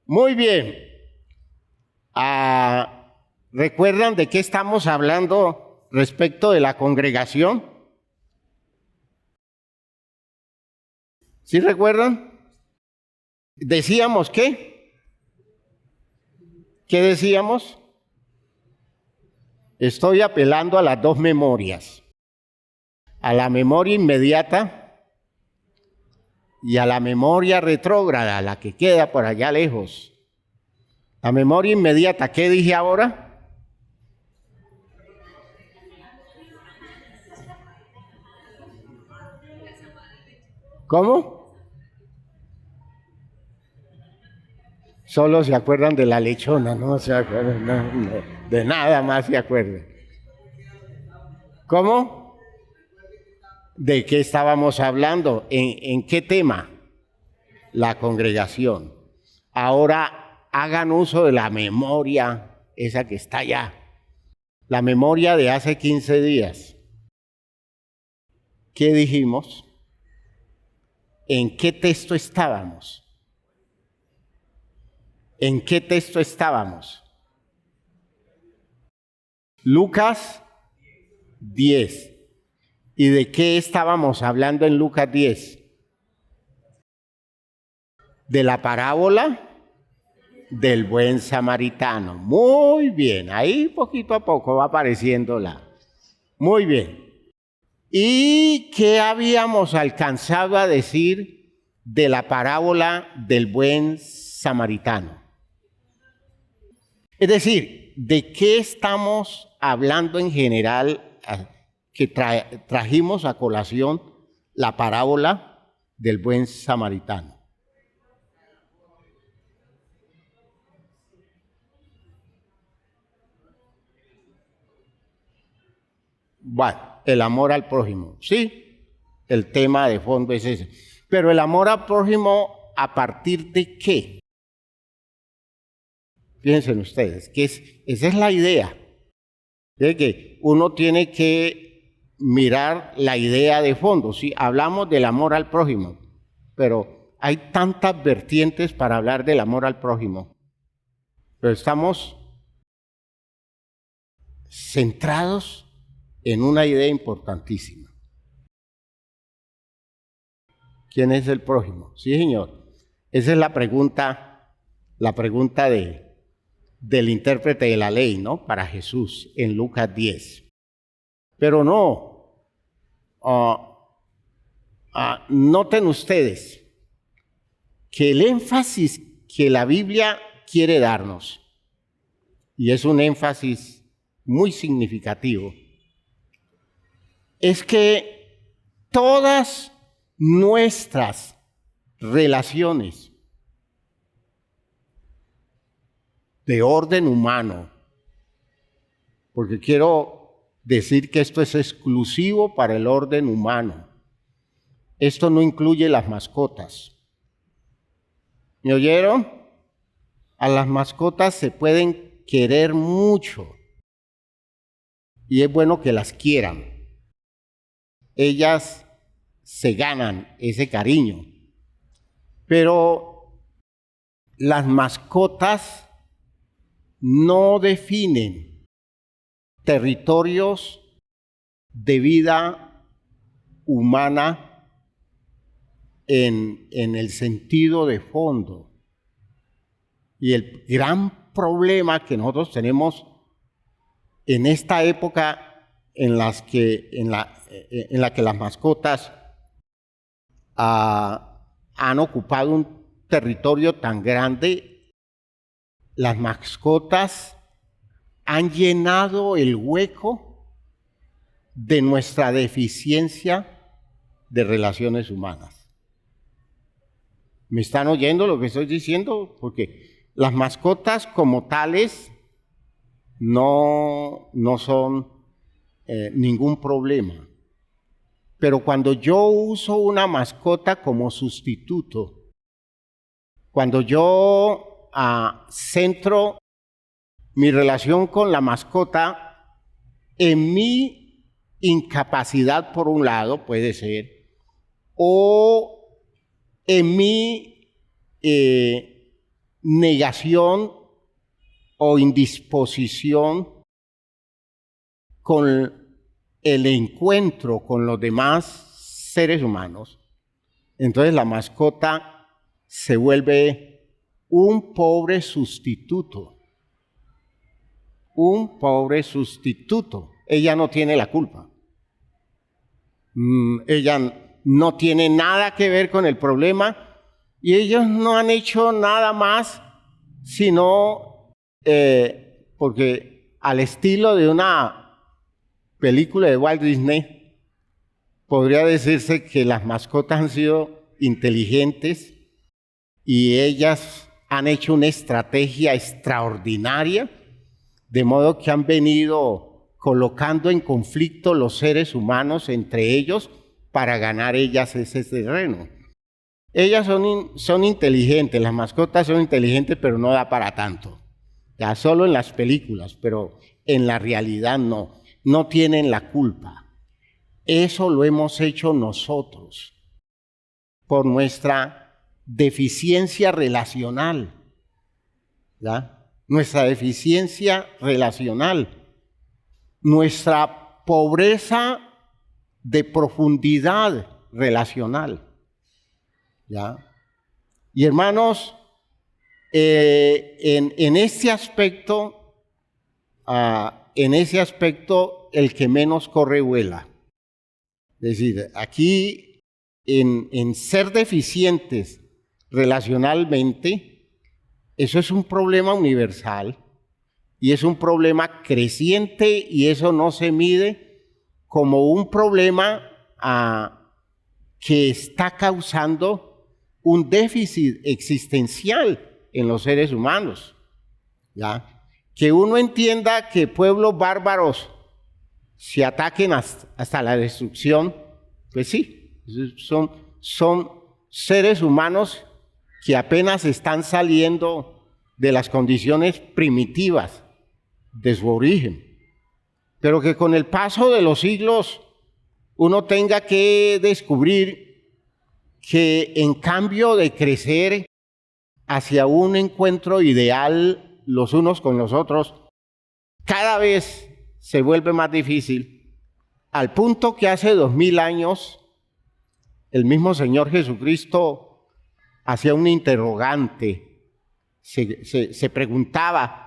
Muy bien. ¿Recuerdan de qué estamos hablando respecto de la congregación? ¿Sí recuerdan? ¿Decíamos qué? ¿Qué decíamos? Estoy apelando a las dos memorias, a la memoria inmediata y a la memoria retrógrada, la que queda por allá lejos. La memoria inmediata, ¿qué dije ahora? ¿Cómo? Solo se acuerdan de la lechona, no se acuerdan de nada más se acuerdan. ¿Cómo? ¿De qué estábamos hablando? ¿En qué tema? La congregación. Ahora hagan uso de la memoria, esa que está allá. La memoria de hace 15 días. ¿Qué dijimos? ¿En qué texto estábamos? ¿En qué texto estábamos? Lucas 10. ¿Y de qué estábamos hablando en Lucas 10? De la parábola del buen samaritano. Muy bien, ahí poquito a poco va apareciéndola. Muy bien. ¿Y qué habíamos alcanzado a decir de la parábola del buen samaritano? Es decir, ¿de qué estamos hablando en general que trajimos a colación la parábola del buen samaritano? Bueno, el amor al prójimo, sí, el tema de fondo es ese. Pero el amor al prójimo, ¿a partir de qué? Piensen ustedes, esa es la idea. De que uno tiene que mirar la idea de fondo. Sí, hablamos del amor al prójimo, pero hay tantas vertientes para hablar del amor al prójimo. Pero estamos centrados en una idea importantísima. ¿Quién es el prójimo? Sí, señor. Esa es la pregunta del intérprete de la ley, ¿no? Para Jesús en Lucas 10. Pero no, noten ustedes que el énfasis que la Biblia quiere darnos, y es un énfasis muy significativo, es que todas nuestras relaciones de orden humano, porque quiero decir que esto es exclusivo para el orden humano, esto no incluye las mascotas. ¿Me oyeron? A las mascotas se pueden querer mucho y es bueno que las quieran. Ellas se ganan ese cariño, pero las mascotas no definen territorios de vida humana en el sentido de fondo. Y el gran problema que nosotros tenemos en esta época en la que las mascotas han ocupado un territorio tan grande, las mascotas han llenado el hueco de nuestra deficiencia de relaciones humanas. ¿Me están oyendo lo que estoy diciendo? Porque las mascotas como tales no son ningún problema. Pero cuando yo uso una mascota como sustituto, cuando yo centro mi relación con la mascota en mi incapacidad, por un lado, puede ser, o en mi negación o indisposición con el encuentro con los demás seres humanos, entonces la mascota se vuelve un pobre sustituto. Un pobre sustituto. Ella no tiene la culpa. Ella no tiene nada que ver con el problema y ellos no han hecho nada más sino porque al estilo de una película de Walt Disney, podría decirse que las mascotas han sido inteligentes y ellas han hecho una estrategia extraordinaria, de modo que han venido colocando en conflicto los seres humanos entre ellos para ganar ellas ese terreno. Ellas son inteligentes, las mascotas son inteligentes, pero no da para tanto. Ya solo en las películas, pero en la realidad no. No tienen la culpa. Eso lo hemos hecho nosotros por nuestra deficiencia relacional. ¿Ya? Nuestra deficiencia relacional, nuestra pobreza de profundidad relacional. ¿Ya? Y hermanos, en ese aspecto, el que menos corre vuela. Es decir, aquí en ser deficientes relacionalmente, eso es un problema universal y es un problema creciente y eso no se mide como un problema que está causando un déficit existencial en los seres humanos. ¿Ya? Que uno entienda que pueblos bárbaros se ataquen hasta la destrucción, pues sí, son seres humanos que apenas están saliendo de las condiciones primitivas de su origen, pero que con el paso de los siglos uno tenga que descubrir que en cambio de crecer hacia un encuentro ideal los unos con los otros, cada vez se vuelve más difícil, al punto que hace 2000 años el mismo Señor Jesucristo hacía un interrogante, se preguntaba,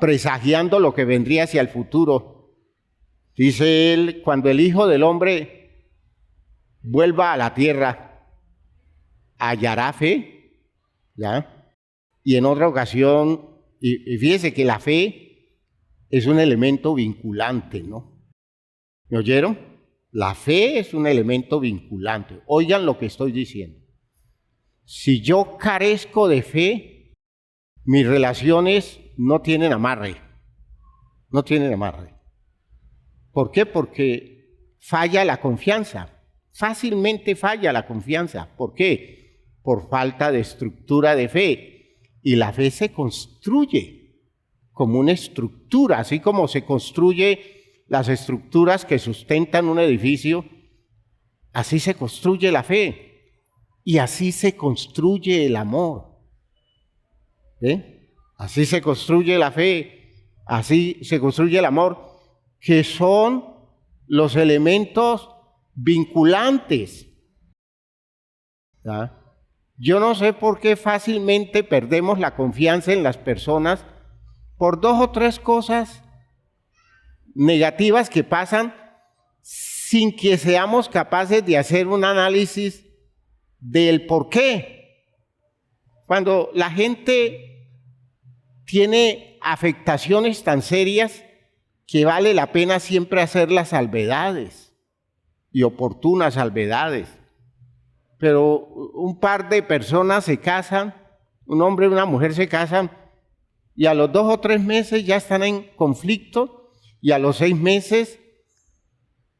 presagiando lo que vendría hacia el futuro. Dice él, cuando el Hijo del Hombre vuelva a la tierra, ¿hallará fe? ¿Ya? Y en otra ocasión, y fíjese que la fe es un elemento vinculante, ¿no? ¿Me oyeron? La fe es un elemento vinculante. Oigan lo que estoy diciendo. Si yo carezco de fe, mis relaciones no tienen amarre. No tienen amarre. ¿Por qué? Porque falla la confianza. Fácilmente falla la confianza. ¿Por qué? Por falta de estructura de fe. Y la fe se construye como una estructura, así como se construye las estructuras que sustentan un edificio, así se construye la fe y así se construye el amor. Así se construye la fe, así se construye el amor, que son los elementos vinculantes. ¿Ya? Yo no sé por qué fácilmente perdemos la confianza en las personas por 2 o 3 cosas negativas que pasan sin que seamos capaces de hacer un análisis del por qué. Cuando la gente tiene afectaciones tan serias que vale la pena siempre hacer las salvedades y oportunas salvedades. Pero un par de personas se casan, un hombre y una mujer se casan y a los 2 o 3 meses ya están en conflicto y a los 6 meses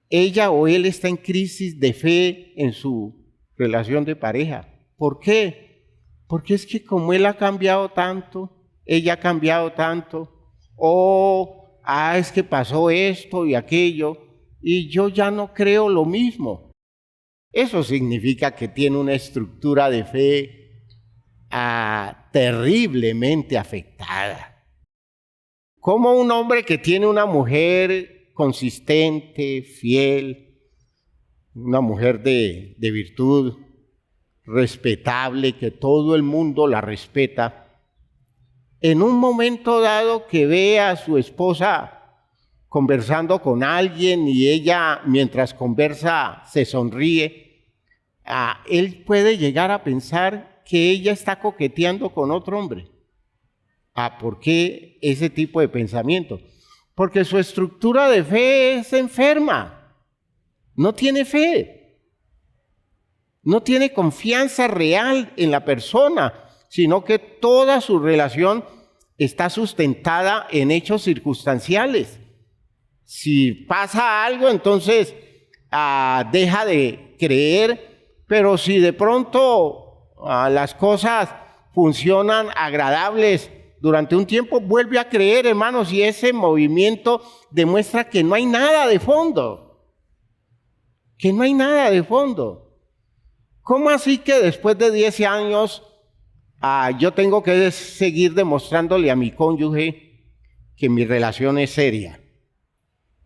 ella o él está en crisis de fe en su relación de pareja. ¿Por qué? Porque es que como él ha cambiado tanto, ella ha cambiado tanto, es que pasó esto y aquello y yo ya no creo lo mismo. Eso significa que tiene una estructura de fe terriblemente afectada. Como un hombre que tiene una mujer consistente, fiel, una mujer de virtud, respetable, que todo el mundo la respeta, en un momento dado que ve a su esposa conversando con alguien y ella, mientras conversa, se sonríe, él puede llegar a pensar que ella está coqueteando con otro hombre. ¿Por qué ese tipo de pensamiento? Porque su estructura de fe es enferma. No tiene fe. No tiene confianza real en la persona, sino que toda su relación está sustentada en hechos circunstanciales. Si pasa algo, entonces deja de creer, pero si de pronto las cosas funcionan agradables durante un tiempo, vuelve a creer, hermanos, y ese movimiento demuestra que no hay nada de fondo. Que no hay nada de fondo. ¿Cómo así que después de 10 años yo tengo que seguir demostrándole a mi cónyuge que mi relación es seria?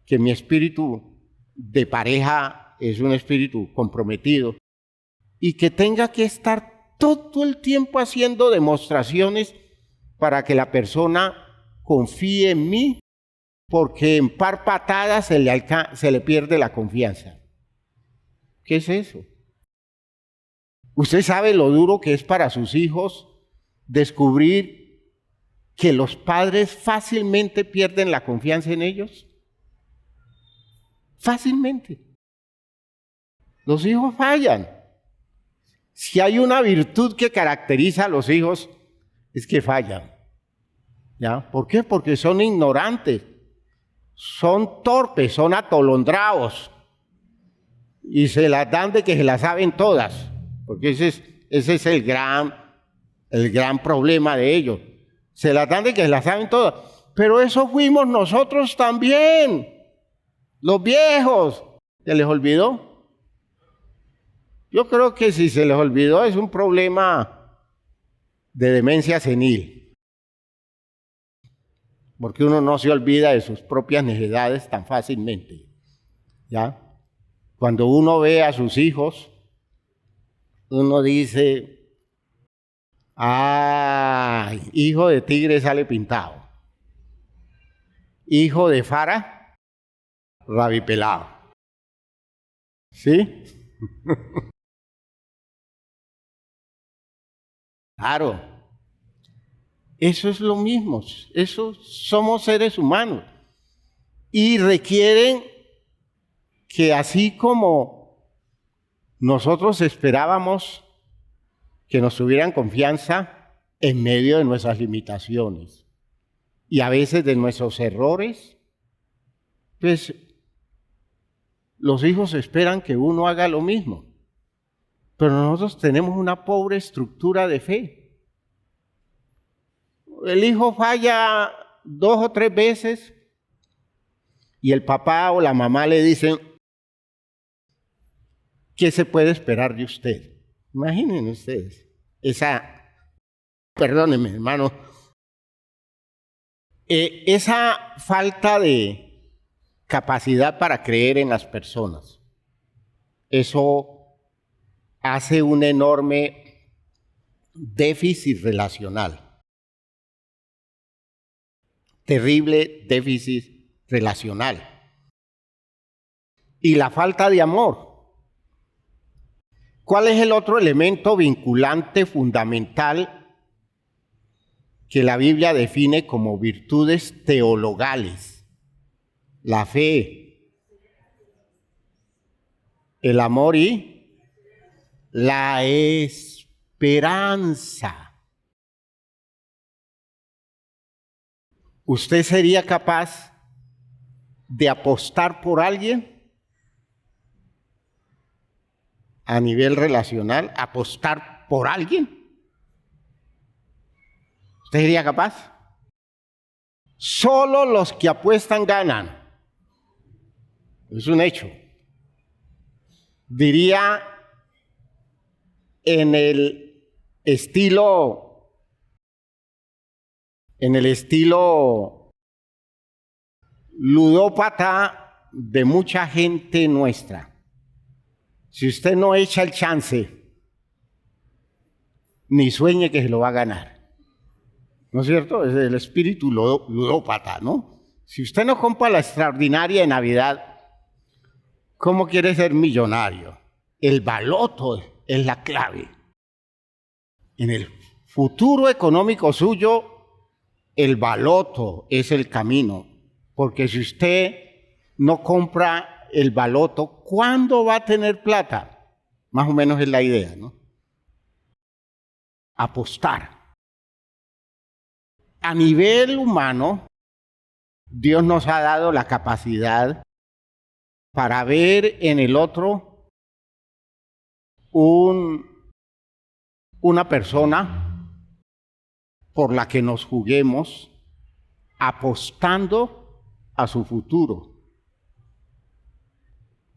Que mi espíritu de pareja es un espíritu comprometido y que tenga que estar todo el tiempo haciendo demostraciones para que la persona confíe en mí, porque en par patadas se le pierde la confianza. ¿Qué es eso? ¿Usted sabe lo duro que es para sus hijos descubrir que los padres fácilmente pierden la confianza en ellos? Fácilmente. Los hijos fallan. Si hay una virtud que caracteriza a los hijos, es que fallan. ¿Ya? ¿Por qué? Porque son ignorantes, son torpes, son atolondrados y se las dan de que se las saben todas, porque ese es el gran problema de ellos. Se las dan de que se las saben todas, pero eso fuimos nosotros también. Los viejos, ¿se les olvidó? Yo creo que si se les olvidó es un problema de demencia senil, porque uno no se olvida de sus propias necesidades tan fácilmente. ¿Ya? Cuando uno ve a sus hijos, uno dice, hijo de tigre sale pintado, hijo de fara, rabipelado. ¿Sí? Claro, eso es lo mismo, eso somos seres humanos y requieren que así como nosotros esperábamos que nos tuvieran confianza en medio de nuestras limitaciones y a veces de nuestros errores, pues los hijos esperan que uno haga lo mismo. Pero nosotros tenemos una pobre estructura de fe. El hijo falla 2 o 3 veces y el papá o la mamá le dicen, ¿qué se puede esperar de usted? Imaginen ustedes, perdónenme hermano, esa falta de capacidad para creer en las personas. Eso hace un enorme déficit relacional. Terrible déficit relacional. Y la falta de amor. ¿Cuál es el otro elemento vinculante fundamental que la Biblia define como virtudes teologales? La fe, el amor y la esperanza. ¿Usted sería capaz de apostar por alguien a nivel relacional? ¿Apostar por alguien? ¿Usted sería capaz? Solo los que apuestan ganan. Es un hecho. Diría en el en el estilo ludópata de mucha gente nuestra. Si usted no echa el chance, ni sueñe que se lo va a ganar. ¿No es cierto? Es el espíritu ludópata, ¿no? Si usted no compra la extraordinaria de Navidad, ¿cómo quiere ser millonario? El baloto es la clave. En el futuro económico suyo, el baloto es el camino. Porque si usted no compra el baloto, ¿cuándo va a tener plata? Más o menos es la idea, ¿no? Apostar. A nivel humano, Dios nos ha dado la capacidad para ver en el otro una persona por la que nos juguemos, apostando a su futuro.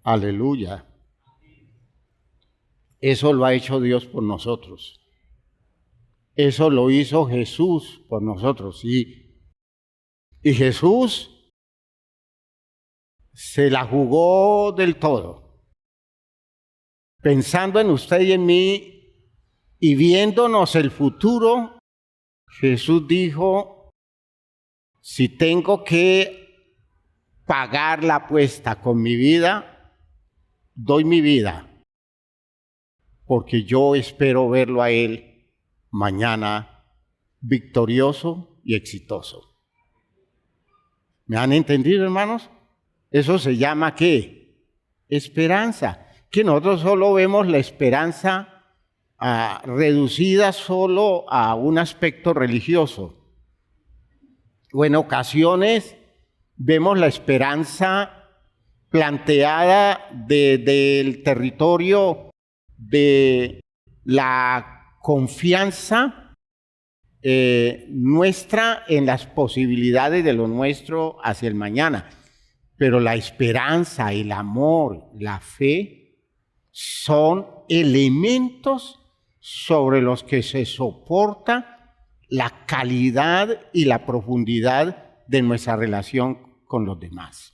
Aleluya. Eso lo ha hecho Dios por nosotros. Eso lo hizo Jesús por nosotros. Y Jesús se la jugó del todo. Pensando en usted y en mí y viéndonos el futuro, Jesús dijo, si tengo que pagar la apuesta con mi vida, doy mi vida, porque yo espero verlo a Él mañana victorioso y exitoso. ¿Me han entendido, hermanos? Eso se llama ¿qué? Esperanza. Que nosotros solo vemos la esperanza reducida solo a un aspecto religioso. O en ocasiones vemos la esperanza planteada del territorio de la confianza nuestra en las posibilidades de lo nuestro hacia el mañana. Pero la esperanza, el amor, la fe son elementos sobre los que se soporta la calidad y la profundidad de nuestra relación con los demás.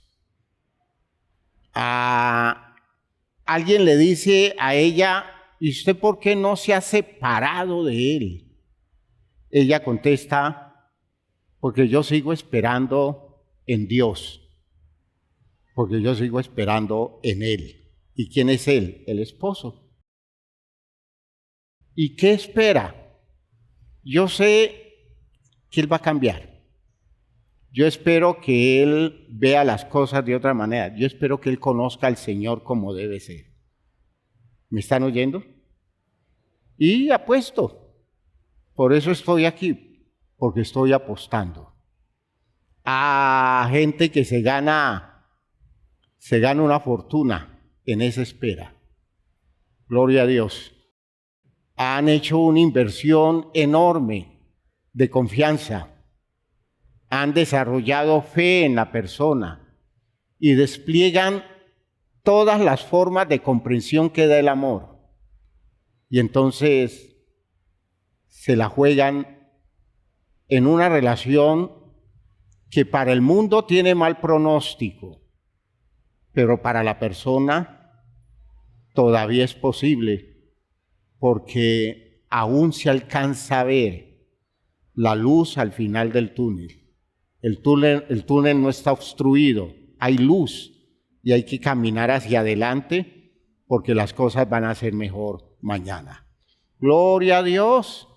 Alguien le dice a ella, ¿y usted por qué no se ha separado de él? Ella contesta, porque yo sigo esperando en Dios, porque yo sigo esperando en Él. ¿Y quién es Él? El esposo. ¿Y qué espera? Yo sé que Él va a cambiar. Yo espero que Él vea las cosas de otra manera. Yo espero que Él conozca al Señor como debe ser. ¿Me están oyendo? Y apuesto. Por eso estoy aquí, porque estoy apostando. A gente que se gana una fortuna en esa espera. Gloria a Dios. Han hecho una inversión enorme de confianza. Han desarrollado fe en la persona y despliegan todas las formas de comprensión que da el amor. Y entonces se la juegan en una relación que para el mundo tiene mal pronóstico, pero para la persona todavía es posible, porque aún se alcanza a ver la luz al final del túnel. El túnel no está obstruido, hay luz y hay que caminar hacia adelante porque las cosas van a ser mejor mañana. Gloria a Dios.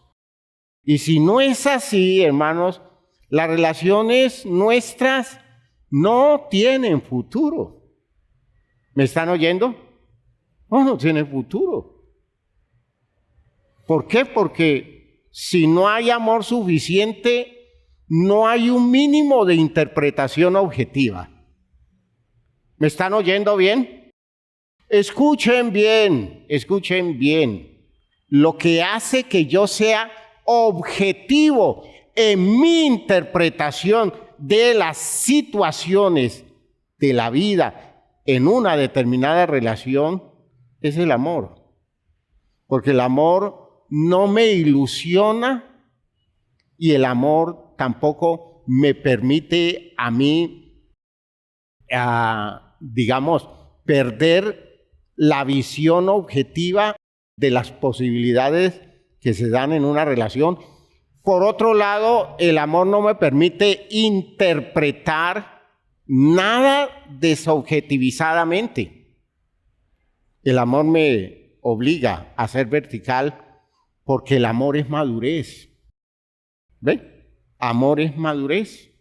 Y si no es así, hermanos, las relaciones nuestras no tienen futuro. ¿Me están oyendo? No tienen futuro. ¿Por qué? Porque si no hay amor suficiente, no hay un mínimo de interpretación objetiva. ¿Me están oyendo bien? Escuchen bien, escuchen bien. Lo que hace que yo sea objetivo en mi interpretación de las situaciones de la vida en una determinada relación es el amor. Porque el amor no me ilusiona y el amor tampoco me permite a mí, digamos, perder la visión objetiva de las posibilidades que se dan en una relación. Por otro lado, el amor no me permite interpretar nada desobjetivizadamente. El amor me obliga a ser vertical porque el amor es madurez. ¿Ve? Amor es madurez.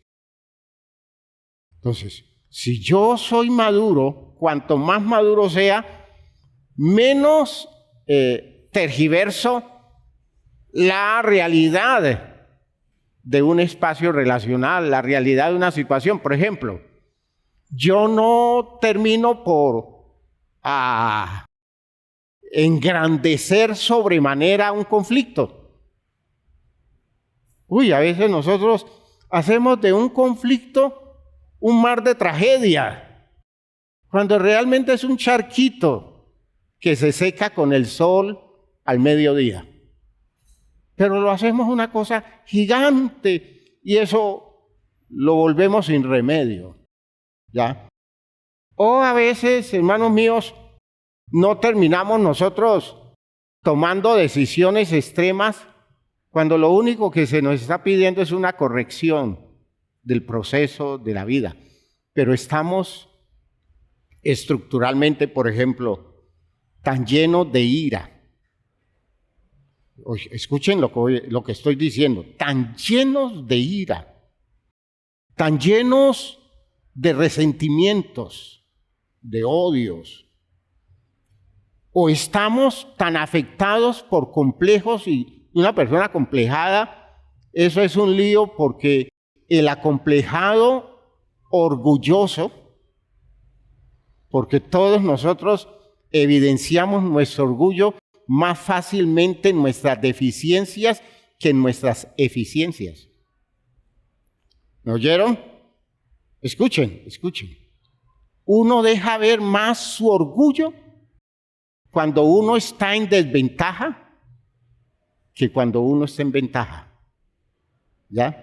Entonces, si yo soy maduro, cuanto más maduro sea, menos tergiverso la realidad de un espacio relacional, la realidad de una situación. Por ejemplo, yo no termino por engrandecer sobremanera un conflicto. A veces nosotros hacemos de un conflicto un mar de tragedia, cuando realmente es un charquito que se seca con el sol al mediodía. Pero lo hacemos una cosa gigante y eso lo volvemos sin remedio, ¿ya? O a veces, hermanos míos, no terminamos nosotros tomando decisiones extremas cuando lo único que se nos está pidiendo es una corrección del proceso de la vida. Pero estamos estructuralmente, por ejemplo, tan llenos de ira. Escuchen lo que estoy diciendo, tan llenos de ira, tan llenos de resentimientos, de odios, o estamos tan afectados por complejos, y una persona acomplejada, eso es un lío, porque el acomplejado orgulloso, porque todos nosotros evidenciamos nuestro orgullo más fácilmente en nuestras deficiencias que en nuestras eficiencias. ¿Me oyeron? Escuchen. Uno deja ver más su orgullo cuando uno está en desventaja que cuando uno está en ventaja. ¿Ya?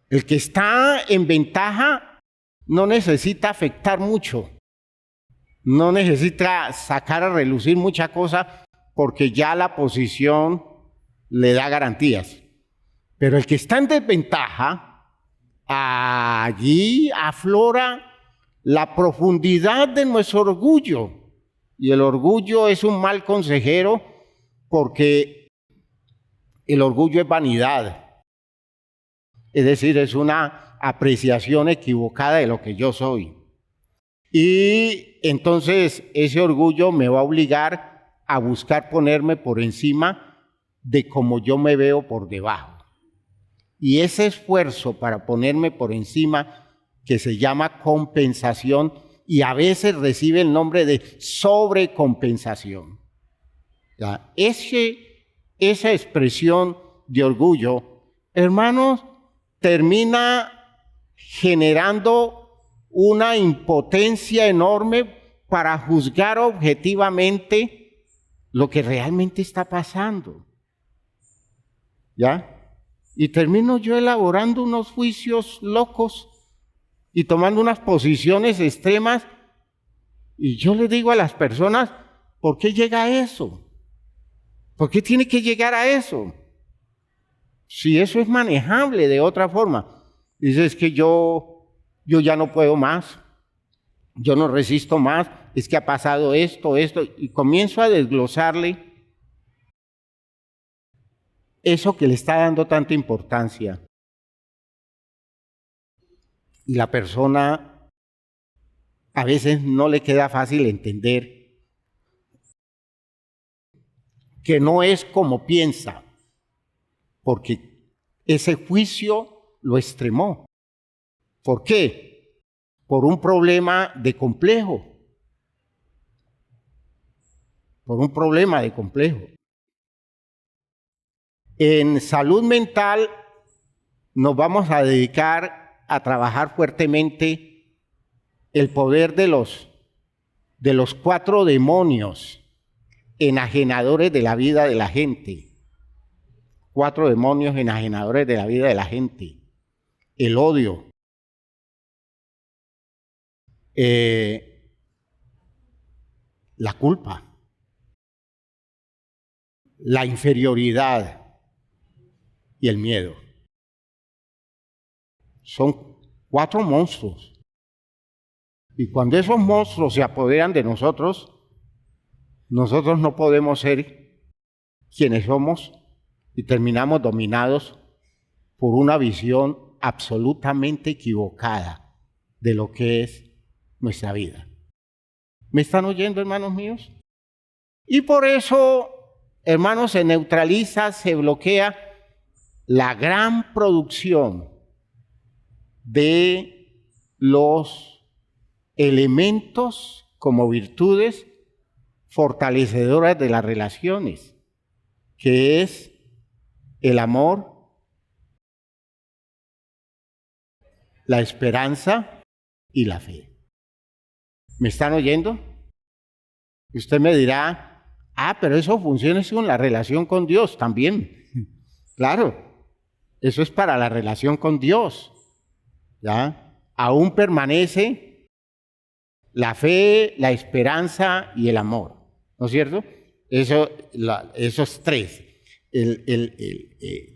El que está en ventaja no necesita afectar mucho. No necesita sacar a relucir mucha cosa porque ya la posición le da garantías. Pero el que está en desventaja, allí aflora la profundidad de nuestro orgullo. Y el orgullo es un mal consejero porque el orgullo es vanidad. Es decir, es una apreciación equivocada de lo que yo soy. Y entonces ese orgullo me va a obligar a buscar ponerme por encima de cómo yo me veo por debajo. Y ese esfuerzo para ponerme por encima, que se llama compensación, y a veces recibe el nombre de sobrecompensación. ¿Ya? Esa expresión de orgullo, hermanos, termina generando una impotencia enorme para juzgar objetivamente lo que realmente está pasando. ¿Ya? Y termino yo elaborando unos juicios locos y tomando unas posiciones extremas, y yo le digo a las personas, ¿por qué llega a eso? ¿Por qué tiene que llegar a eso? Si eso es manejable de otra forma. Dice, es que yo ya no puedo más, yo no resisto más, es que ha pasado esto, y comienzo a desglosarle eso que le está dando tanta importancia. Y la persona a veces no le queda fácil entender que no es como piensa, porque ese juicio lo extremó. ¿Por qué? Por un problema de complejo. Por un problema de complejo. En salud mental nos vamos a dedicar a trabajar fuertemente el poder de los 4 demonios enajenadores de la vida de la gente. 4 demonios enajenadores de la vida de la gente. El odio. La culpa. La inferioridad y el miedo. Son 4 monstruos. Y cuando esos monstruos se apoderan de nosotros, nosotros no podemos ser quienes somos y terminamos dominados por una visión absolutamente equivocada de lo que es nuestra vida. ¿Me están oyendo, hermanos míos? Y por eso, hermanos, se neutraliza, se bloquea la gran producción de los elementos como virtudes fortalecedoras de las relaciones, que es el amor, la esperanza y la fe. ¿Me están oyendo? Usted me dirá, pero eso funciona con la relación con Dios también. Claro, eso es para la relación con Dios. ¿Ya? Aún permanece la fe, la esperanza y el amor, ¿no es cierto? Esos 3.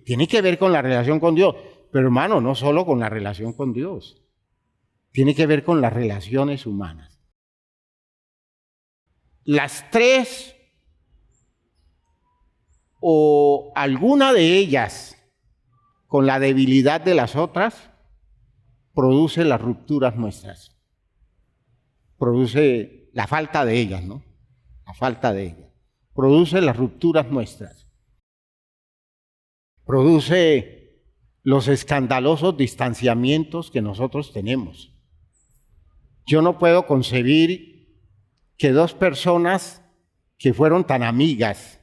Tiene que ver con la relación con Dios, pero hermano, no solo con la relación con Dios, tiene que ver con las relaciones humanas. Las 3 o alguna de ellas con la debilidad de las otras produce las rupturas nuestras, produce la falta de ellas, ¿no? La falta de ellas, produce las rupturas nuestras, produce los escandalosos distanciamientos que nosotros tenemos. Yo no puedo concebir que 2 personas que fueron tan amigas,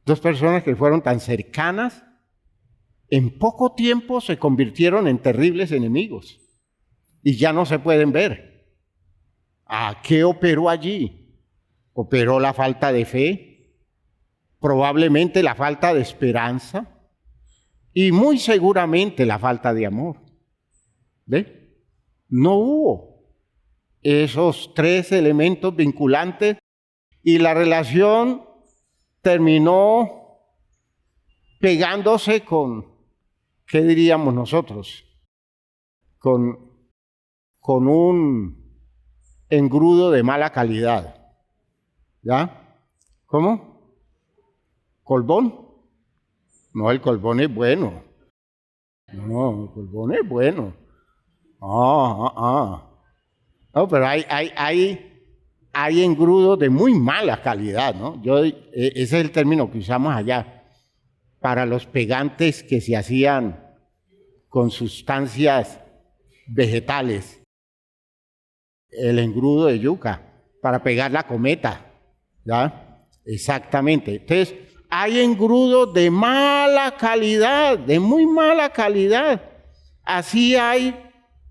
2 personas que fueron tan cercanas, en poco tiempo se convirtieron en terribles enemigos y ya no se pueden ver. ¿Qué operó allí? Operó la falta de fe, probablemente la falta de esperanza y muy seguramente la falta de amor. ¿Ve? No hubo esos 3 elementos vinculantes y la relación terminó pegándose con, ¿qué diríamos nosotros? Con un engrudo de mala calidad. ¿Ya? ¿Cómo? ¿Colbón? No, el colbón es bueno. No, el colbón es bueno. No, pero hay engrudos de muy mala calidad, ¿no? Ese es el término que usamos allá para los pegantes que se hacían con sustancias vegetales. El engrudo de yuca, para pegar la cometa, ¿ya? Exactamente. Entonces, hay engrudos de mala calidad, de muy mala calidad. Así hay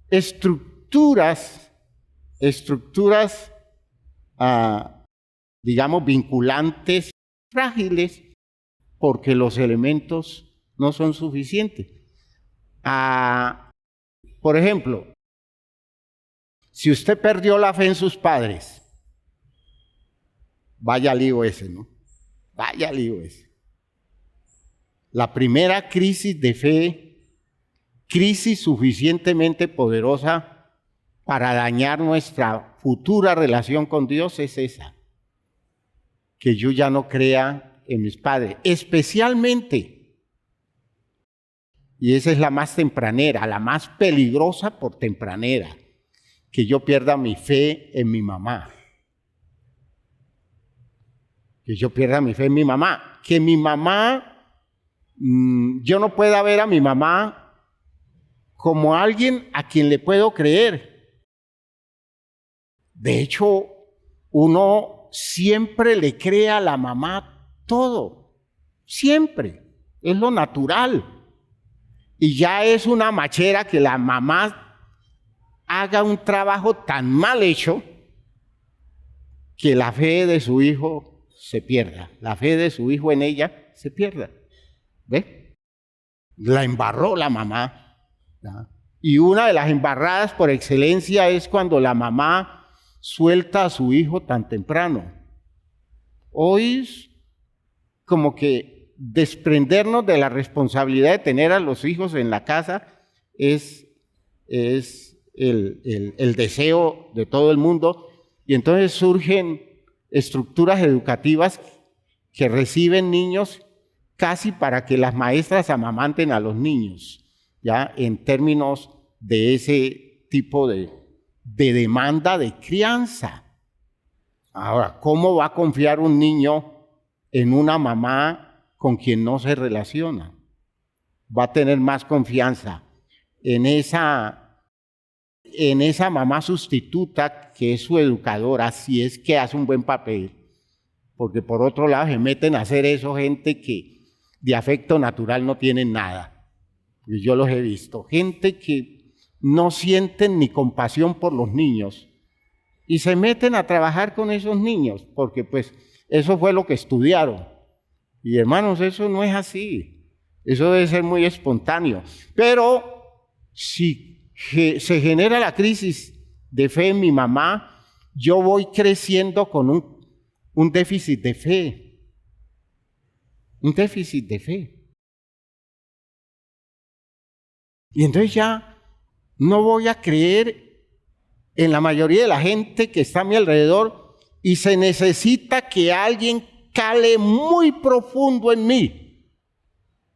estructuras, digamos, vinculantes frágiles, porque los elementos no son suficientes. Por ejemplo, si usted perdió la fe en sus padres, vaya lío ese, ¿no? Vaya lío ese. La primera crisis de fe, crisis suficientemente poderosa para dañar nuestra futura relación con Dios, es esa. Que yo ya no crea en mis padres, especialmente, y esa es la más tempranera, la más peligrosa por tempranera, que yo pierda mi fe en mi mamá. Que yo pierda mi fe en mi mamá. Que mi mamá, yo no pueda ver a mi mamá como alguien a quien le puedo creer. De hecho, uno siempre le cree a la mamá todo. Siempre. Es lo natural. Y ya es una machera que la mamá haga un trabajo tan mal hecho que la fe de su hijo se pierda, la fe de su hijo en ella se pierda. ¿Ve? La embarró la mamá, ¿ya? Y una de las embarradas por excelencia es cuando la mamá suelta a su hijo tan temprano. Hoy como que desprendernos de la responsabilidad de tener a los hijos en la casa es el deseo de todo el mundo, y entonces surgen estructuras educativas que reciben niños casi para que las maestras amamanten a los niños, ya en términos de ese tipo de demanda de crianza. Ahora, ¿cómo va a confiar un niño en una mamá con quien no se relaciona? Va a tener más confianza en esa mamá sustituta que es su educadora, si es que hace un buen papel, porque por otro lado se meten a hacer eso gente que de afecto natural no tienen nada. Y yo los he visto, gente que no sienten ni compasión por los niños y se meten a trabajar con esos niños, porque pues eso fue lo que estudiaron. Y hermanos, eso no es así, eso debe ser muy espontáneo. Pero si se genera la crisis de fe en mi mamá, yo voy creciendo con un déficit de fe. Un déficit de fe. Y entonces ya no voy a creer en la mayoría de la gente que está a mi alrededor, y se necesita que alguien cale muy profundo en mí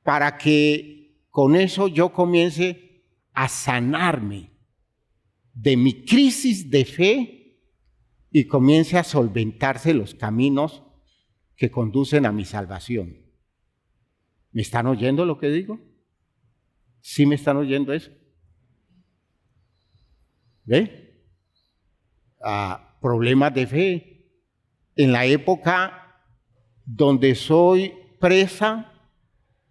para que con eso yo comience a sanarme de mi crisis de fe y comience a solventarse los caminos que conducen a mi salvación. ¿Me están oyendo lo que digo? ¿Sí me están oyendo eso? ¿Ve? Problemas de fe. En la época donde soy presa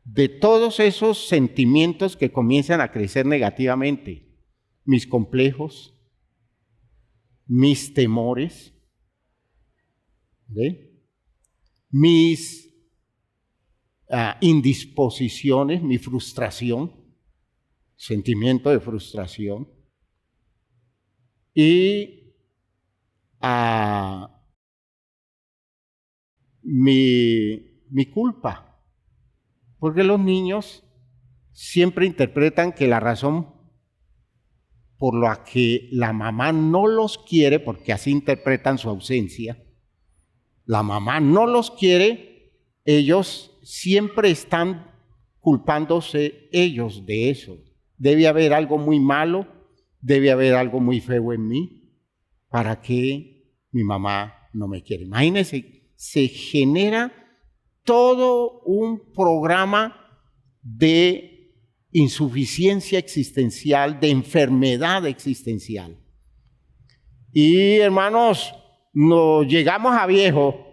de todos esos sentimientos que comienzan a crecer negativamente, mis complejos, mis temores, ¿ve? Mis indisposiciones, mi frustración, sentimiento de frustración, y mi culpa, porque los niños siempre interpretan que la razón por la que la mamá no los quiere, porque así interpretan su ausencia, la mamá no los quiere, ellos siempre están culpándose ellos de eso. Debe haber algo muy malo, debe haber algo muy feo en mí para que mi mamá no me quiere. Imagínense, se genera todo un programa de insuficiencia existencial, de enfermedad existencial. Y hermanos, nos llegamos a viejo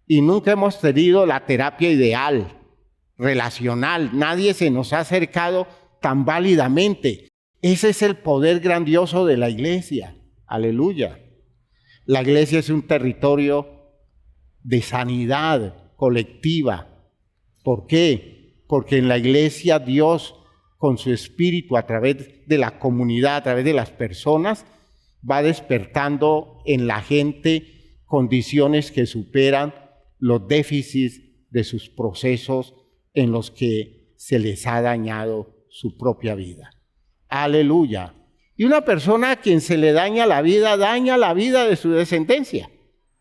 y nunca hemos tenido la terapia ideal, relacional. Nadie se nos ha acercado tan válidamente. Ese es el poder grandioso de la iglesia. Aleluya. La iglesia es un territorio de sanidad colectiva. ¿Por qué? Porque en la iglesia Dios, con su espíritu, a través de la comunidad, a través de las personas, va despertando en la gente condiciones que superan los déficits de sus procesos en los que se les ha dañado su propia vida. Aleluya. Y una persona a quien se le daña la vida de su descendencia.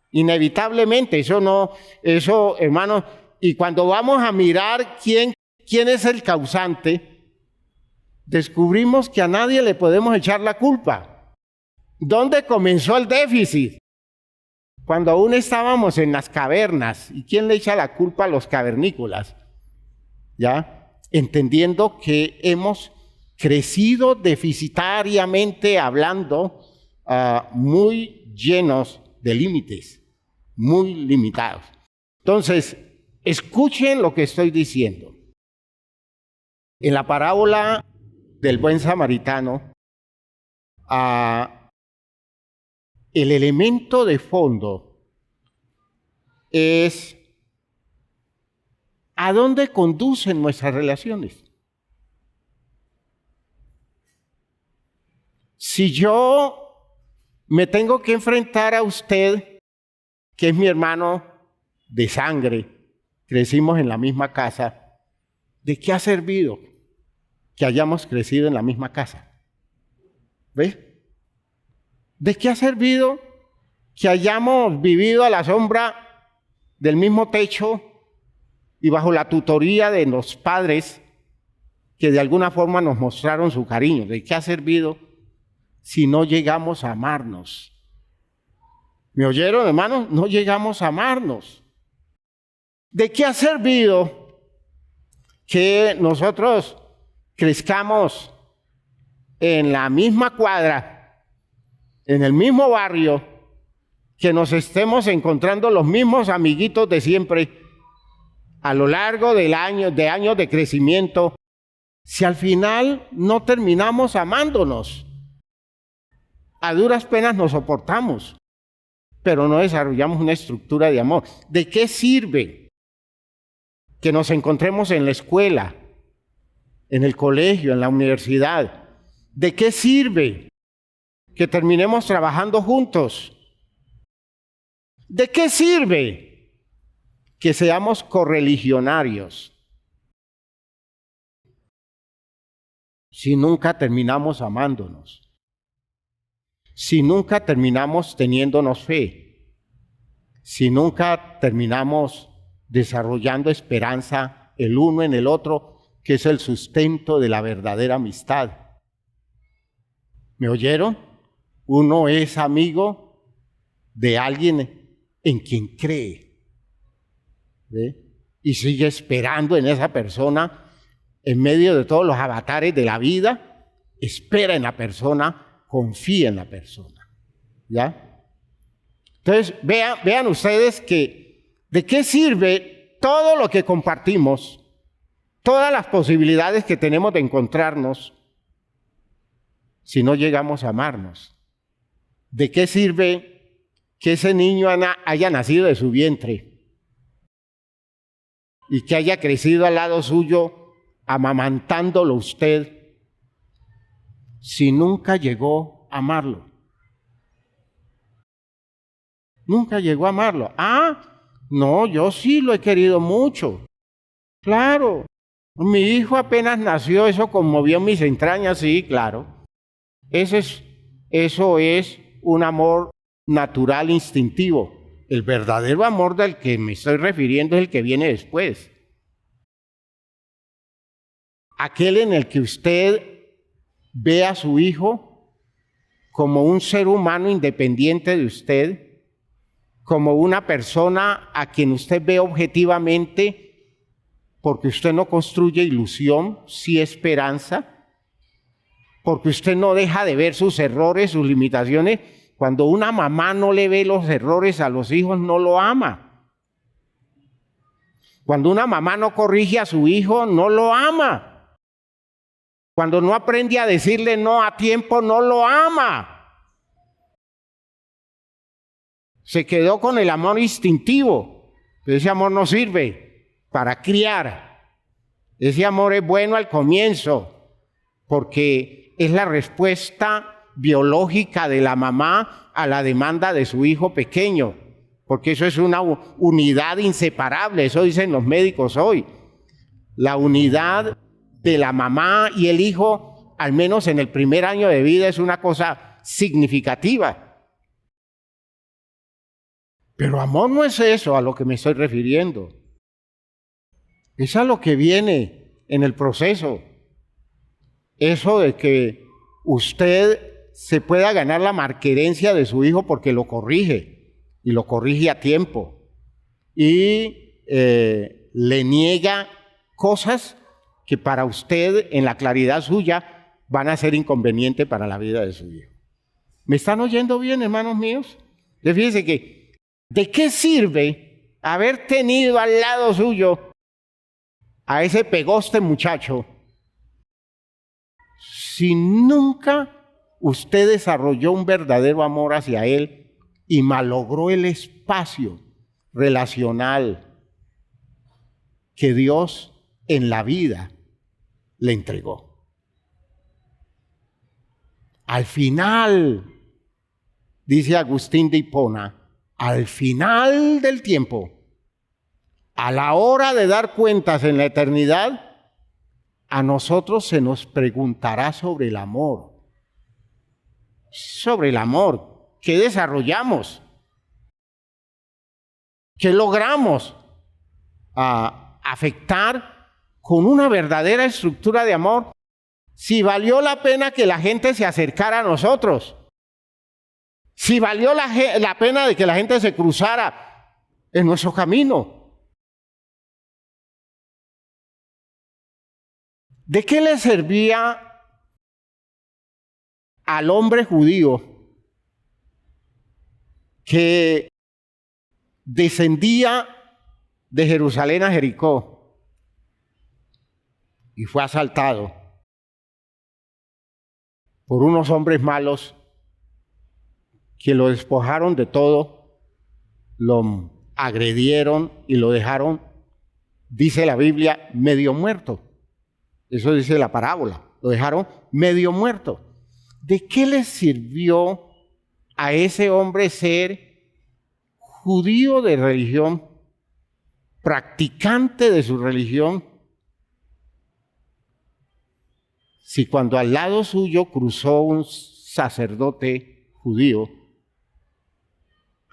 Inevitablemente, eso, hermanos, y cuando vamos a mirar quién es el causante, descubrimos que a nadie le podemos echar la culpa. ¿Dónde comenzó el déficit? Cuando aún estábamos en las cavernas. ¿Y quién le echa la culpa a los cavernícolas? ¿Ya? Entendiendo que hemos crecido deficitariamente hablando, muy llenos de límites, muy limitados. Entonces, escuchen lo que estoy diciendo. En la parábola del buen samaritano, el elemento de fondo es ¿a dónde conducen nuestras relaciones? Si yo me tengo que enfrentar a usted, que es mi hermano de sangre, crecimos en la misma casa, ¿de qué ha servido que hayamos crecido en la misma casa? ¿Ves? ¿De qué ha servido que hayamos vivido a la sombra del mismo techo y bajo la tutoría de los padres que de alguna forma nos mostraron su cariño? ¿De qué ha servido si no llegamos a amarnos? ¿Me oyeron, hermanos? No llegamos a amarnos. ¿De qué ha servido que nosotros crezcamos en la misma cuadra, en el mismo barrio, que nos estemos encontrando los mismos amiguitos de siempre a lo largo de años de crecimiento, si al final no terminamos amándonos? A duras penas nos soportamos, pero no desarrollamos una estructura de amor. ¿De qué sirve que nos encontremos en la escuela, en el colegio, en la universidad? ¿De qué sirve que terminemos trabajando juntos? ¿De qué sirve que seamos correligionarios si nunca terminamos amándonos? Si nunca terminamos teniéndonos fe, si nunca terminamos desarrollando esperanza el uno en el otro, que es el sustento de la verdadera amistad. ¿Me oyeron? Uno es amigo de alguien en quien cree, ¿ve? Y sigue esperando en esa persona, en medio de todos los avatares de la vida, espera en la persona, confía en la persona, ¿ya? Entonces, vean ustedes que ¿de qué sirve todo lo que compartimos, todas las posibilidades que tenemos de encontrarnos, si no llegamos a amarnos? ¿De qué sirve que ese niño haya nacido de su vientre y que haya crecido al lado suyo, amamantándolo usted, si nunca llegó a amarlo? Nunca llegó a amarlo. No, yo sí lo he querido mucho. Claro, mi hijo apenas nació, eso conmovió mis entrañas, sí, claro. Eso es un amor natural, instintivo. El verdadero amor del que me estoy refiriendo es el que viene después. Aquel en el que usted ve a su hijo como un ser humano independiente de usted, como una persona a quien usted ve objetivamente, porque usted no construye ilusión, sí esperanza, porque usted no deja de ver sus errores, sus limitaciones. Cuando una mamá no le ve los errores a los hijos, no lo ama. Cuando una mamá no corrige a su hijo, no lo ama. Cuando no aprende a decirle no a tiempo, no lo ama. Se quedó con el amor instintivo, pero ese amor no sirve para criar. Ese amor es bueno al comienzo, porque es la respuesta biológica de la mamá a la demanda de su hijo pequeño, porque eso es una unidad inseparable, eso dicen los médicos hoy. La unidad de la mamá y el hijo, al menos en el primer año de vida, es una cosa significativa. Pero amor no es eso a lo que me estoy refiriendo. Es a lo que viene en el proceso. Eso de que usted se pueda ganar la marquerencia de su hijo porque lo corrige, y lo corrige a tiempo, y le niega cosas que para usted, en la claridad suya, van a ser inconvenientes para la vida de su hijo. ¿Me están oyendo bien, hermanos míos? Fíjense que, ¿de qué sirve haber tenido al lado suyo a ese pegoste muchacho si nunca usted desarrolló un verdadero amor hacia él y malogró el espacio relacional que Dios en la vida le entregó. Al final, dice Agustín de Hipona, al final del tiempo, a la hora de dar cuentas en la eternidad, a nosotros se nos preguntará sobre el amor. Sobre el amor. ¿Qué desarrollamos? ¿Qué logramos afectar con una verdadera estructura de amor? Si valió la pena que la gente se acercara a nosotros. Si valió la pena de que la gente se cruzara en nuestro camino. ¿De qué le servía al hombre judío que descendía de Jerusalén a Jericó y fue asaltado por unos hombres malos que lo despojaron de todo, lo agredieron y lo dejaron, dice la Biblia, medio muerto? Eso dice la parábola, lo dejaron medio muerto. ¿De qué le sirvió a ese hombre ser judío de religión, practicante de su religión, si cuando al lado suyo cruzó un sacerdote judío,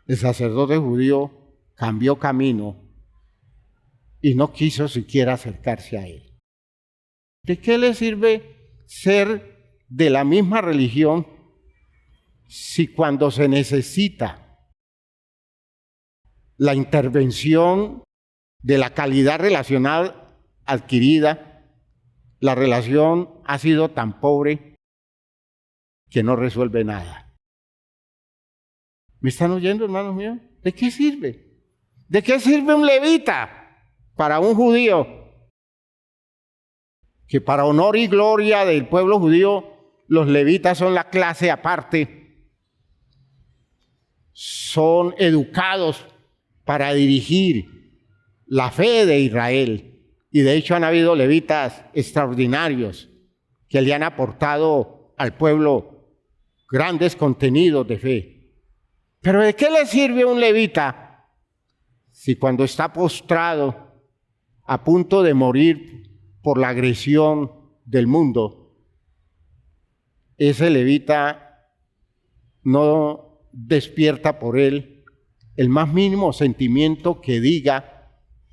el sacerdote judío cambió camino y no quiso siquiera acercarse a él? ¿De qué le sirve ser de la misma religión si cuando se necesita la intervención de la calidad relacional adquirida, la relación ha sido tan pobre que no resuelve nada? ¿Me están oyendo, hermanos míos? ¿De qué sirve? ¿De qué sirve un levita para un judío? Que para honor y gloria del pueblo judío, los levitas son la clase aparte, son educados para dirigir la fe de Israel. Y de hecho han habido levitas extraordinarios que le han aportado al pueblo grandes contenidos de fe. Pero ¿de qué le sirve a un levita si cuando está postrado a punto de morir por la agresión del mundo, ese levita no despierta por él el más mínimo sentimiento que diga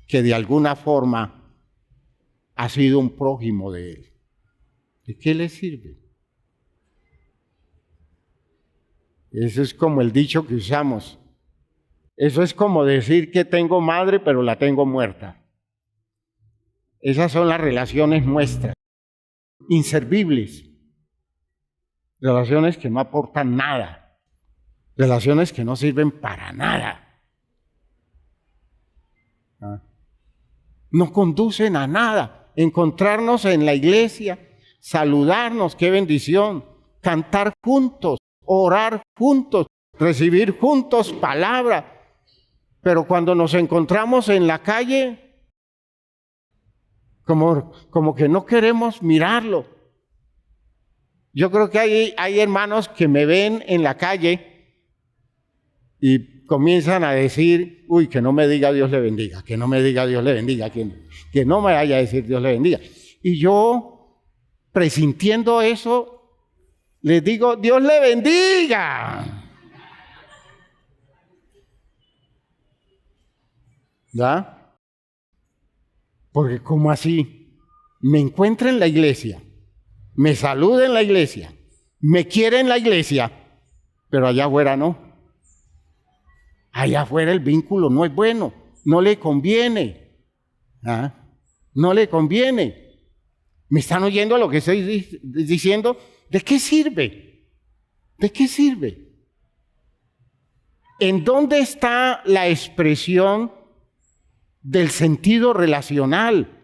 que de alguna forma ha sido un prójimo de él? ¿De qué le sirve? Eso es como el dicho que usamos. Eso es como decir que tengo madre pero la tengo muerta. Esas son las relaciones nuestras, inservibles, relaciones que no aportan nada, relaciones que no sirven para nada, no conducen a nada. Encontrarnos en la iglesia, saludarnos, qué bendición, cantar juntos, orar juntos, recibir juntos palabra, pero cuando nos encontramos en la calle, como que no queremos mirarlo. Yo creo que hay hermanos que me ven en la calle y comienzan a decir, uy, que no me diga Dios le bendiga, que no me diga Dios le bendiga, que no me vaya a decir Dios le bendiga. Y yo, presintiendo eso, les digo, Dios le bendiga. ¿Ya? Porque ¿cómo así? Me encuentra en la iglesia, me saluda en la iglesia, me quiere en la iglesia, pero allá afuera no. Allá afuera el vínculo no es bueno, no le conviene. No le conviene. ¿Me están oyendo lo que estoy diciendo? ¿De qué sirve? ¿De qué sirve? ¿En dónde está la expresión del sentido relacional?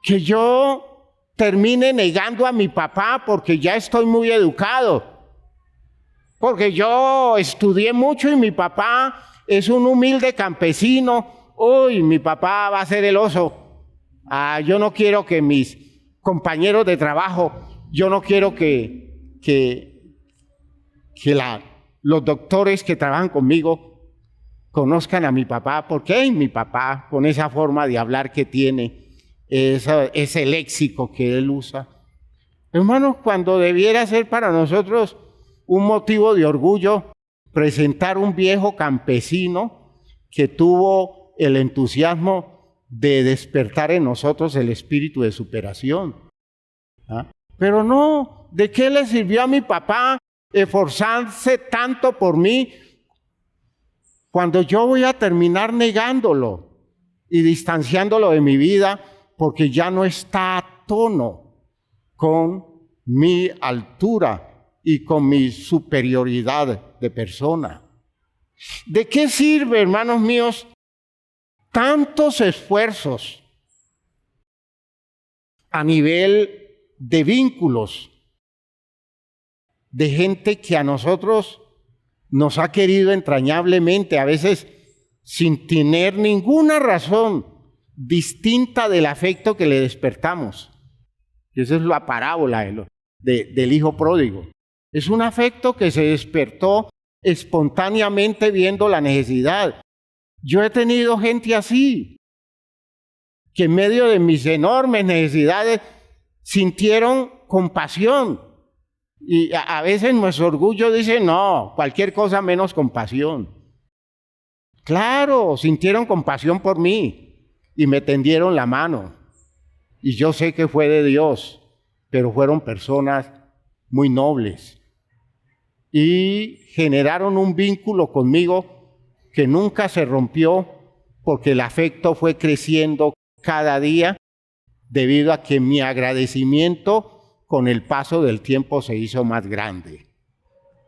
Que yo termine negando a mi papá porque ya estoy muy educado. porque yo estudié mucho y mi papá es un humilde campesino. Uy, mi papá va a ser el oso. Yo no quiero que mis compañeros de trabajo, yo no quiero que los doctores que trabajan conmigo conozcan a mi papá, porque mi papá, con esa forma de hablar que tiene, ese léxico que él usa. Hermanos, cuando debiera ser para nosotros un motivo de orgullo presentar un viejo campesino que tuvo el entusiasmo de despertar en nosotros el espíritu de superación. Pero no, ¿de qué le sirvió a mi papá esforzarse tanto por mí cuando yo voy a terminar negándolo y distanciándolo de mi vida porque ya no está a tono con mi altura y con mi superioridad de persona? ¿De qué sirve, hermanos míos, tantos esfuerzos a nivel de vínculos de gente que a nosotros nos ha querido entrañablemente, a veces sin tener ninguna razón distinta del afecto que le despertamos? Y esa es la parábola del hijo pródigo. Es un afecto que se despertó espontáneamente viendo la necesidad. Yo he tenido gente así, que en medio de mis enormes necesidades sintieron compasión. Y a veces nuestro orgullo dice, no, cualquier cosa menos compasión. Claro, sintieron compasión por mí y me tendieron la mano. Y yo sé que fue de Dios, pero fueron personas muy nobles. Y generaron un vínculo conmigo que nunca se rompió porque el afecto fue creciendo cada día debido a que mi agradecimiento con el paso del tiempo se hizo más grande.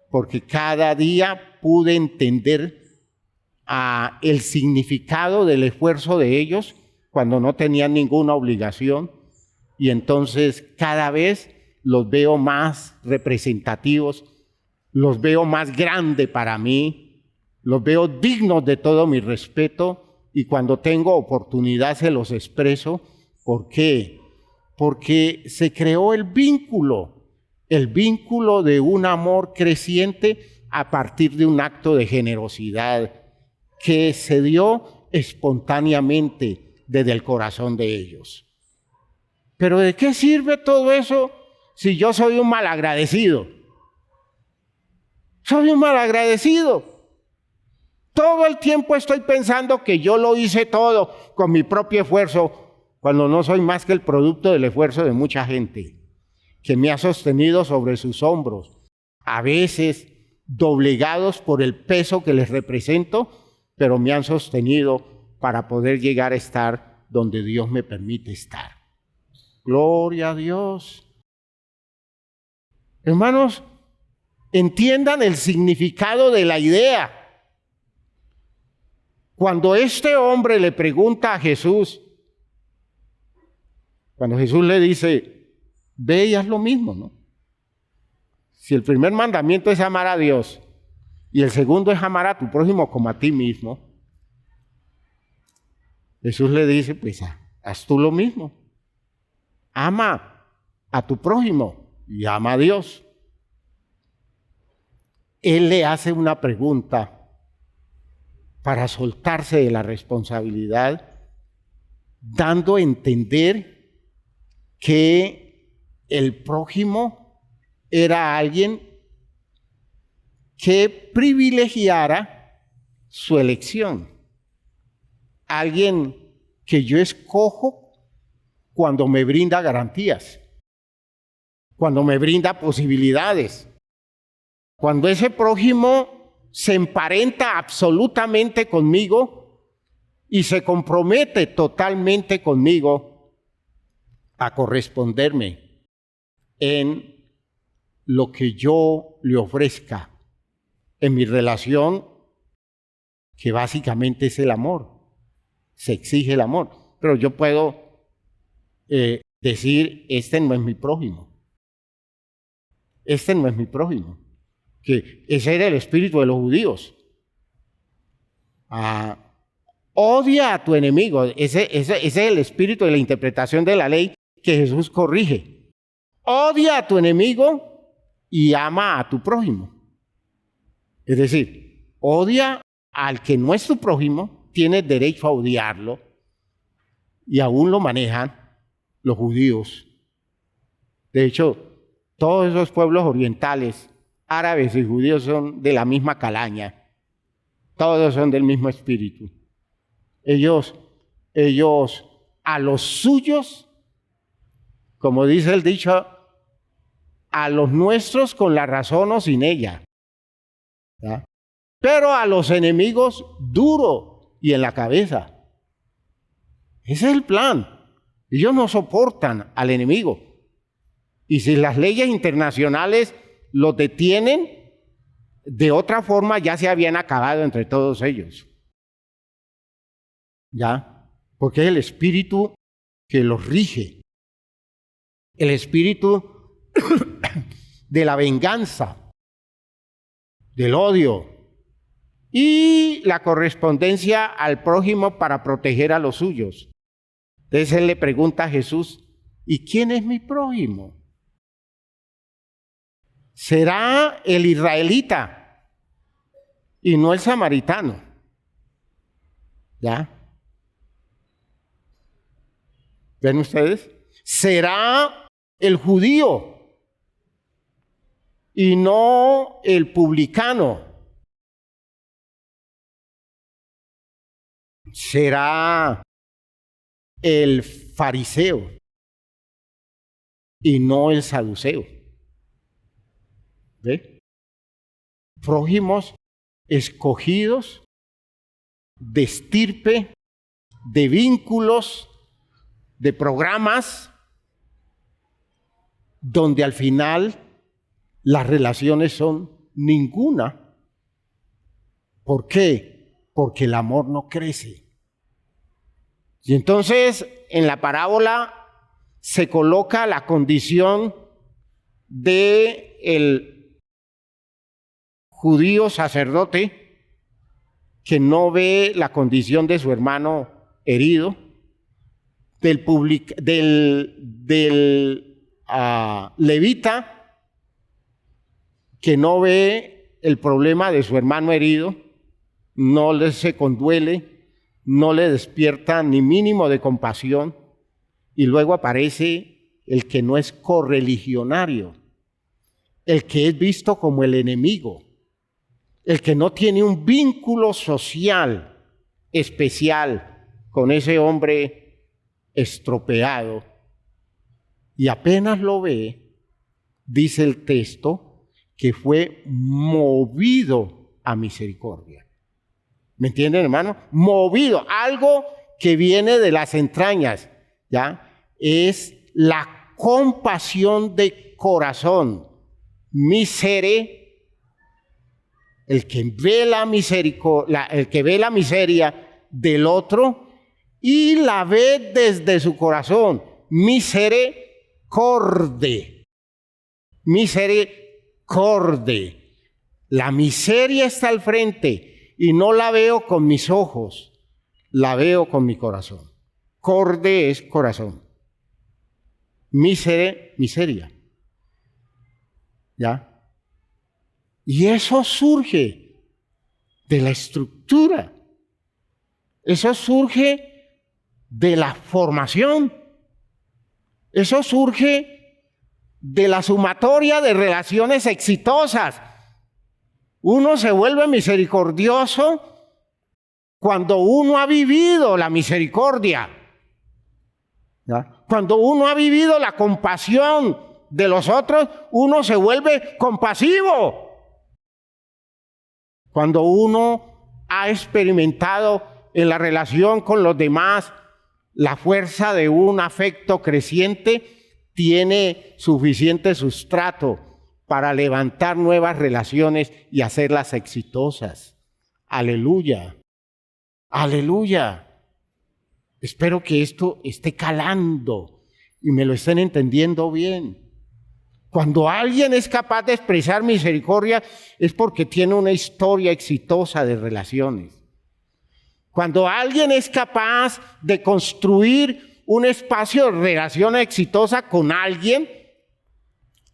Porque cada día pude entender el significado del esfuerzo de ellos cuando no tenían ninguna obligación, y entonces cada vez los veo más representativos, los veo más grandes para mí, los veo dignos de todo mi respeto, y cuando tengo oportunidad se los expreso. ¿Por qué? Porque se creó el vínculo de un amor creciente a partir de un acto de generosidad que se dio espontáneamente desde el corazón de ellos. Pero ¿de qué sirve todo eso si yo soy un malagradecido? Soy un malagradecido. Todo el tiempo estoy pensando que yo lo hice todo con mi propio esfuerzo, cuando no soy más que el producto del esfuerzo de mucha gente que me ha sostenido sobre sus hombros, a veces doblegados por el peso que les represento, pero me han sostenido para poder llegar a estar donde Dios me permite estar. Gloria a Dios. Hermanos, entiendan el significado de la idea. Cuando este hombre le pregunta a Jesús, cuando Jesús le dice, ve y haz lo mismo, ¿no? Si el primer mandamiento es amar a Dios y el segundo es amar a tu prójimo como a ti mismo, Jesús le dice, pues haz tú lo mismo. Ama a tu prójimo y ama a Dios. Él le hace una pregunta para soltarse de la responsabilidad, dando a entender que el prójimo era alguien que privilegiara su elección, alguien que yo escojo cuando me brinda garantías, cuando me brinda posibilidades, cuando ese prójimo se emparenta absolutamente conmigo y se compromete totalmente conmigo a corresponderme en lo que yo le ofrezca, en mi relación, que básicamente es el amor. Se exige el amor, pero yo puedo decir, este no es mi prójimo. Este no es mi prójimo. que ese era el espíritu de los judíos. Odia a tu enemigo. Ese es el espíritu de la interpretación de la ley que Jesús corrige. Odia a tu enemigo y ama a tu prójimo. Es decir, odia al que no es tu prójimo, tienes derecho a odiarlo, y aún lo manejan los judíos. De hecho, todos esos pueblos orientales, árabes y judíos, son de la misma calaña. Todos son del mismo espíritu. Ellos a los suyos, como dice el dicho, a los nuestros con la razón o sin ella. ¿Ya? Pero a los enemigos duro y en la cabeza. Ese es el plan. Ellos no soportan al enemigo. Y si las leyes internacionales los detienen, de otra forma ya se habían acabado entre todos ellos. ¿Ya? Porque es el espíritu que los rige. El espíritu de la venganza, del odio y la correspondencia al prójimo para proteger a los suyos. Entonces él le pregunta a Jesús, ¿y quién es mi prójimo? ¿Será el israelita y no el samaritano? ¿Ya? ¿Ven ustedes? ¿Será el judío y no el publicano? ¿Será el fariseo y no el saduceo? ¿Ve? Prójimos escogidos de estirpe, de vínculos, de programas, donde al final las relaciones son ninguna. ¿Por qué? Porque el amor no crece. Y entonces en la parábola se coloca la condición de el judío sacerdote que no ve la condición de su hermano herido, del levita que no ve el problema de su hermano herido, no le se conduele, no le despierta ni mínimo de compasión, y luego aparece el que no es correligionario, el que es visto como el enemigo, el que no tiene un vínculo social especial con ese hombre estropeado, y apenas lo ve, dice el texto, que fue movido a misericordia. ¿Me entienden, hermano? Movido, algo que viene de las entrañas, ¿ya? Es la compasión de corazón. Misere, el que ve la misericordia, el que ve la miseria del otro y la ve desde su corazón. Misericorde. Misericorde. La miseria está al frente y no la veo con mis ojos, la veo con mi corazón. Corde es corazón. Miseria. ¿Ya? Y eso surge de la estructura. Eso surge de la formación. Eso surge de la sumatoria de relaciones exitosas. Uno se vuelve misericordioso cuando uno ha vivido la misericordia. ¿Ya? Cuando uno ha vivido la compasión de los otros, uno se vuelve compasivo. Cuando uno ha experimentado en la relación con los demás la fuerza de un afecto creciente, tiene suficiente sustrato para levantar nuevas relaciones y hacerlas exitosas. Aleluya. Aleluya. Espero que esto esté calando y me lo estén entendiendo bien. Cuando alguien es capaz de expresar misericordia es porque tiene una historia exitosa de relaciones. Cuando alguien es capaz de construir un espacio de relación exitosa con alguien,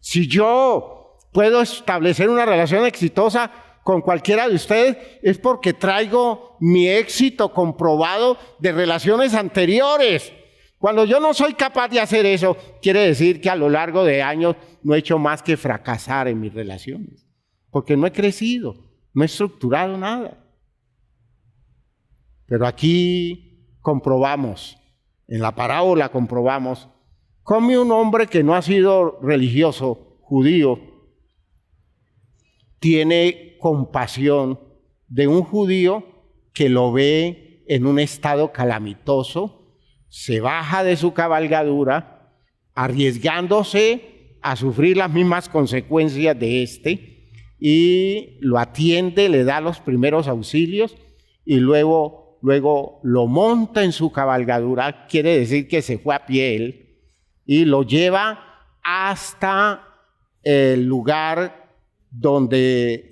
si yo puedo establecer una relación exitosa con cualquiera de ustedes, es porque traigo mi éxito comprobado de relaciones anteriores. Cuando yo no soy capaz de hacer eso, quiere decir que a lo largo de años no he hecho más que fracasar en mis relaciones, porque no he crecido, no he estructurado nada. Pero aquí comprobamos, en la parábola comprobamos, cómo un hombre que no ha sido religioso, judío, tiene compasión de un judío que lo ve en un estado calamitoso, se baja de su cabalgadura, arriesgándose a sufrir las mismas consecuencias de este, y lo atiende, le da los primeros auxilios, y luego lo monta en su cabalgadura, quiere decir que se fue a pie él, y lo lleva hasta el lugar donde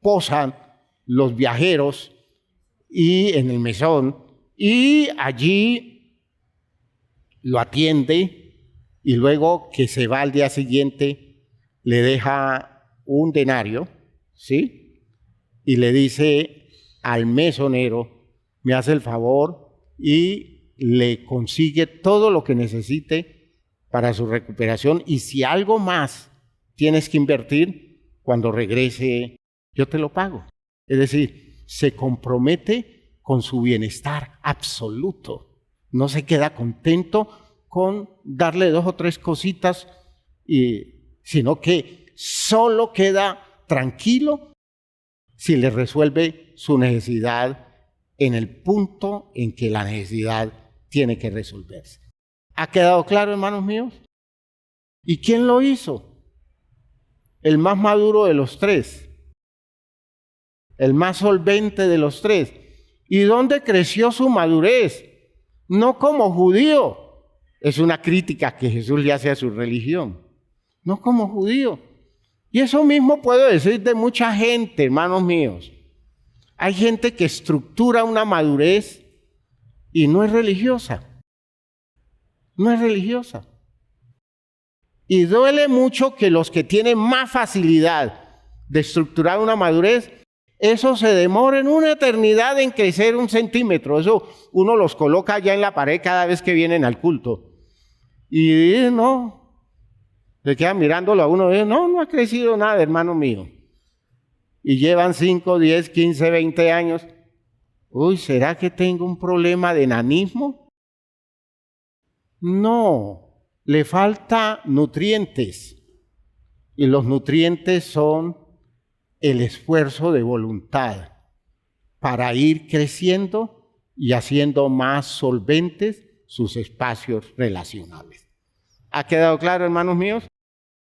posan los viajeros y en el mesón, y allí lo atiende, y luego que se va al día siguiente le deja un denario, ¿sí? Y le dice al mesonero, me hace el favor, y le consigue todo lo que necesite para su recuperación, y si algo más tienes que invertir, cuando regrese yo te lo pago. Es decir, se compromete con su bienestar absoluto. No se queda contento con darle 2 o 3 cositas, sino que solo queda tranquilo si le resuelve su necesidad en el punto en que la necesidad tiene que resolverse. ¿Ha quedado claro, hermanos míos? ¿Y quién lo hizo? El más maduro de los 3. El más solvente de los 3. ¿Y dónde creció su madurez? No como judío. Es una crítica que Jesús le hace a su religión. No como judío. Y eso mismo puedo decir de mucha gente, hermanos míos. Hay gente que estructura una madurez y no es religiosa. No es religiosa. Y duele mucho que los que tienen más facilidad de estructurar una madurez, eso se demora en una eternidad en crecer 1 centímetro. Eso uno los coloca allá en la pared cada vez que vienen al culto. Y no, se quedan mirándolo a uno y dicen, no ha crecido nada, hermano mío. Y llevan 5, 10, 15, 20 años. Uy, ¿será que tengo un problema de enanismo? No, le falta nutrientes. Y los nutrientes son el esfuerzo de voluntad para ir creciendo y haciendo más solventes sus espacios relacionales. ¿Ha quedado claro, hermanos míos?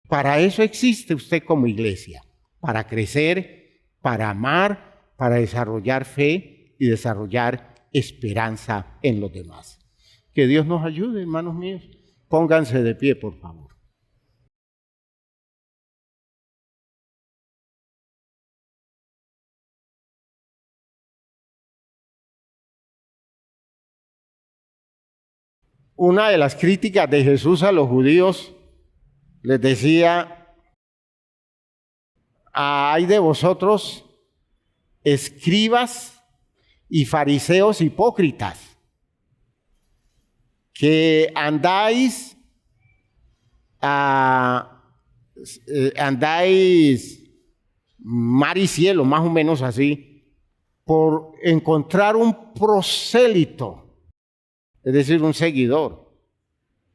Para eso existe usted como iglesia, para crecer, para amar, para desarrollar fe y desarrollar esperanza en los demás. Que Dios nos ayude, hermanos míos. Pónganse de pie, por favor. Una de las críticas de Jesús a los judíos les decía, ay de vosotros, escribas y fariseos hipócritas, que andáis mar y cielo, más o menos así, por encontrar un prosélito, es decir, un seguidor.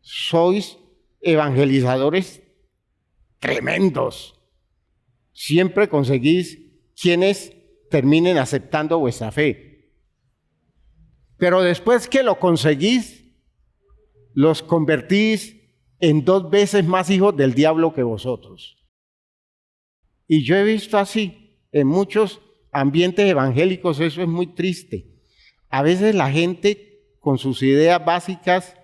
Sois evangelizadores tremendos. Siempre conseguís quienes terminen aceptando vuestra fe. Pero después que lo conseguís, los convertís en 2 veces más hijos del diablo que vosotros. Y yo he visto así, en muchos ambientes evangélicos, eso es muy triste. A veces la gente, con sus ideas básicas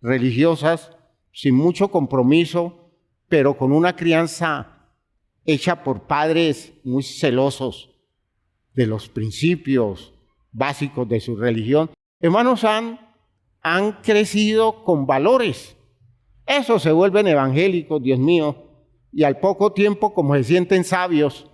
religiosas, sin mucho compromiso, pero con una crianza hecha por padres muy celosos de los principios básicos de su religión, hermanos, han crecido con valores. Esos se vuelven evangélicos, Dios mío, y al poco tiempo, como se sienten sabios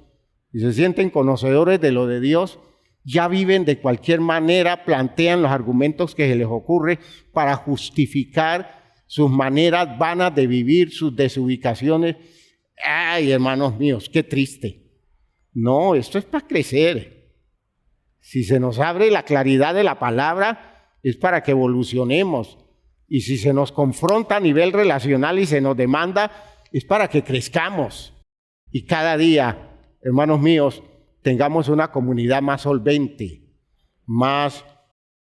y se sienten conocedores de lo de Dios, ya viven de cualquier manera, plantean los argumentos que se les ocurre para justificar sus maneras vanas de vivir, sus desubicaciones. Ay, hermanos míos, qué triste. No, esto es para crecer. Si se nos abre la claridad de la palabra, es para que evolucionemos. Y si se nos confronta a nivel relacional y se nos demanda, es para que crezcamos. Y cada día, hermanos míos, tengamos una comunidad más solvente, más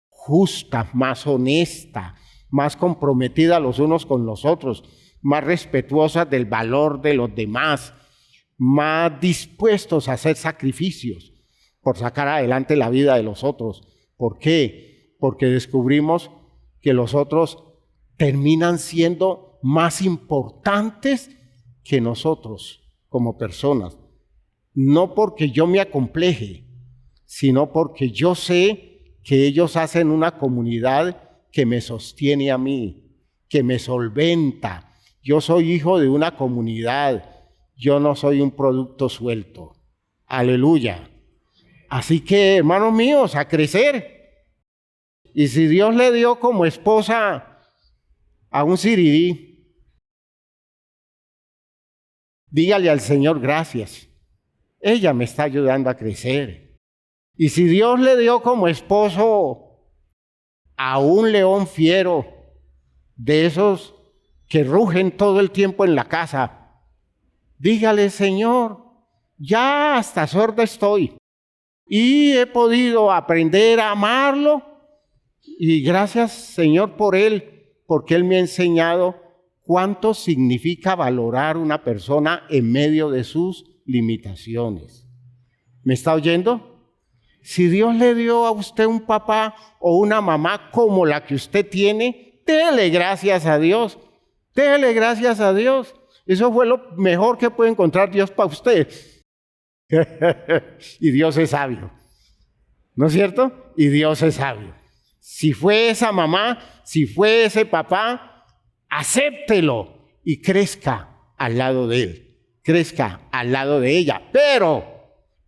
justa, más honesta, más comprometida los unos con los otros, más respetuosa del valor de los demás, más dispuestos a hacer sacrificios por sacar adelante la vida de los otros. ¿Por qué? Porque descubrimos que los otros terminan siendo más importantes que nosotros como personas. No porque yo me acompleje, sino porque yo sé que ellos hacen una comunidad que me sostiene a mí, que me solventa. Yo soy hijo de una comunidad, yo no soy un producto suelto. Aleluya. Así que, hermanos míos, a crecer. Y si Dios le dio como esposa a un siridí, dígale al Señor gracias. Ella me está ayudando a crecer. Y si Dios le dio como esposo a un león fiero, de esos que rugen todo el tiempo en la casa, dígale, Señor, ya hasta sorda estoy y he podido aprender a amarlo, y gracias, Señor, por él, porque él me ha enseñado cuánto significa valorar una persona en medio de sus limitaciones. ¿Me está oyendo? Si Dios le dio a usted un papá o una mamá como la que usted tiene, dele gracias a Dios. Dele gracias a Dios. Eso fue lo mejor que puede encontrar Dios para usted. Y Dios es sabio. ¿No es cierto? Y Dios es sabio. Si fue esa mamá, si fue ese papá, acéptelo y crezca al lado de él. Crezca al lado de ella. Pero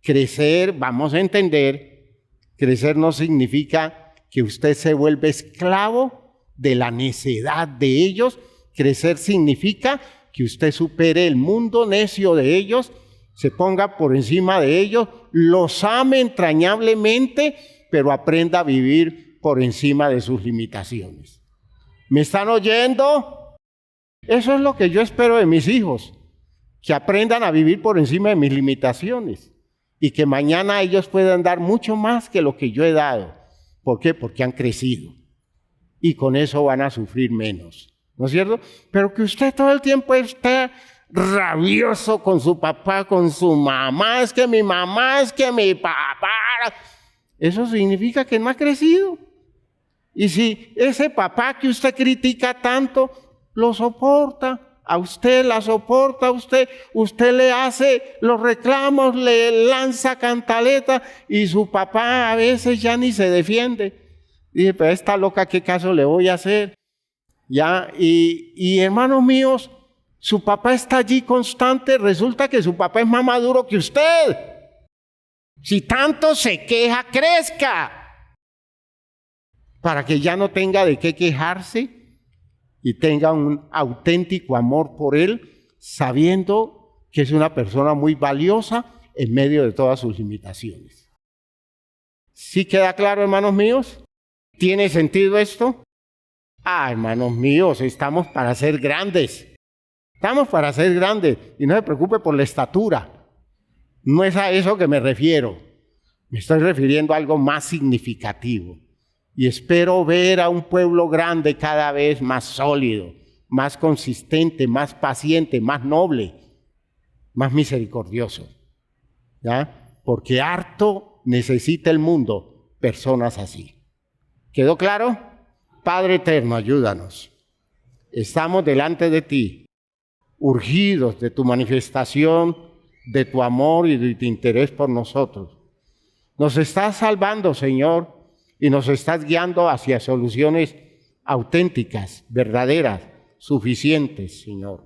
crecer, vamos a entender, crecer no significa que usted se vuelva esclavo de la necedad de ellos. Crecer significa que usted supere el mundo necio de ellos, se ponga por encima de ellos, los ame entrañablemente, pero aprenda a vivir por encima de sus limitaciones. ¿Me están oyendo? Eso es lo que yo espero de mis hijos, que aprendan a vivir por encima de mis limitaciones y que mañana ellos puedan dar mucho más que lo que yo he dado. ¿Por qué? Porque han crecido y con eso van a sufrir menos. ¿No es cierto? Pero que usted todo el tiempo esté rabioso con su papá, con su mamá, es que mi mamá, es que mi papá, eso significa que no ha crecido. Y si ese papá que usted critica tanto, lo soporta, a usted la soporta, usted le hace los reclamos, le lanza cantaleta y su papá a veces ya ni se defiende. Dice, pero esta loca, ¿qué caso le voy a hacer? Ya, y hermanos míos, su papá está allí constante, resulta que su papá es más maduro que usted. Si tanto se queja, crezca, para que ya no tenga de qué quejarse y tenga un auténtico amor por él, sabiendo que es una persona muy valiosa en medio de todas sus limitaciones. ¿Sí queda claro, hermanos míos? ¿Tiene sentido esto? Ah, hermanos míos, estamos para ser grandes. Estamos para ser grandes. Y no se preocupe por la estatura. No es a eso que me refiero. Me estoy refiriendo a algo más significativo. Y espero ver a un pueblo grande cada vez más sólido, más consistente, más paciente, más noble, más misericordioso. ¿Ya? Porque harto necesita el mundo personas así. ¿Quedó claro? Padre eterno, ayúdanos Estamos delante de ti, urgidos de tu manifestación, de tu amor y de tu interés por nosotros. Nos estás salvando, Señor, y nos estás guiando hacia soluciones auténticas, verdaderas, suficientes, Señor.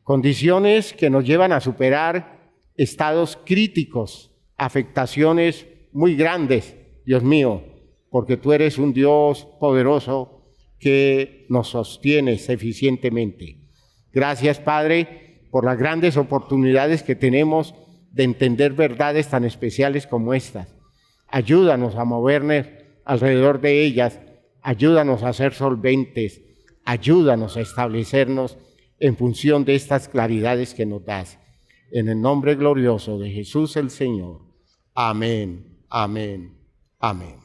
Condiciones que nos llevan a superar estados críticos, afectaciones muy grandes, Dios mío, porque tú eres un Dios poderoso que nos sostienes eficientemente. Gracias, Padre, por las grandes oportunidades que tenemos de entender verdades tan especiales como estas. Ayúdanos a movernos alrededor de ellas, ayúdanos a ser solventes, ayúdanos a establecernos en función de estas claridades que nos das. En el nombre glorioso de Jesús el Señor. Amén, amén, amén.